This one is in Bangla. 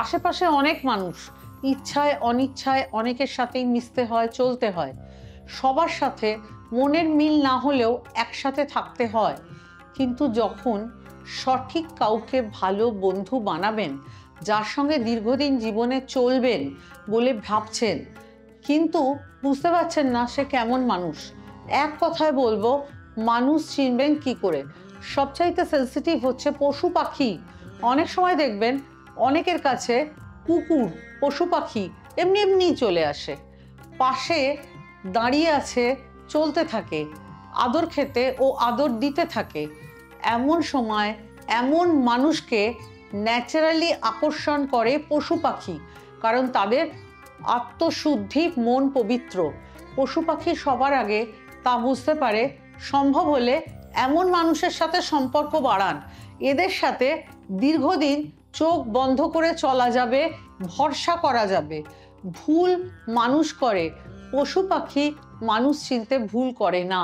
আশেপাশে অনেক মানুষ, ইচ্ছায় অনিচ্ছায় অনেকের সাথেই মিশতে হয়, চলতে হয়। সবার সাথে মনের মিল না হলেও একসাথে থাকতে হয়। কিন্তু যখন সঠিক কাউকে ভালো বন্ধু বানাবেন, যার সঙ্গে দীর্ঘদিন জীবনে চলবেন বলে ভাবছেন, কিন্তু বুঝতে পারছেন না সে কেমন মানুষ, এক কথায় বলবো, মানুষ চিনবেন কি করে? সবচাইতে সেন্সিটিভ হচ্ছে পশু পাখি। অনেক সময় দেখবেন অনেকের কাছে কুকুর, পশু পাখি এমনি এমনি চলে আসে, পাশে দাঁড়িয়ে আছে, চলতে থাকে, আদর খেতে ও আদর দিতে থাকে। এমন সময় এমন মানুষকে ন্যাচারালি আকর্ষণ করে পশু পাখি, কারণ তাদের আত্মশুদ্ধি, মন পবিত্র। পশু পাখি সবার আগে তা বুঝতে পারে। সম্ভব হলে এমন মানুষের সাথে সম্পর্ক বাড়ান, এদের সাথে দীর্ঘদিন চোখ বন্ধ করে চলা যাবে, ভরসা করা যাবে। ভুল মানুষ করে, পশু পাখি মানুষ চিনতে ভুল করে না।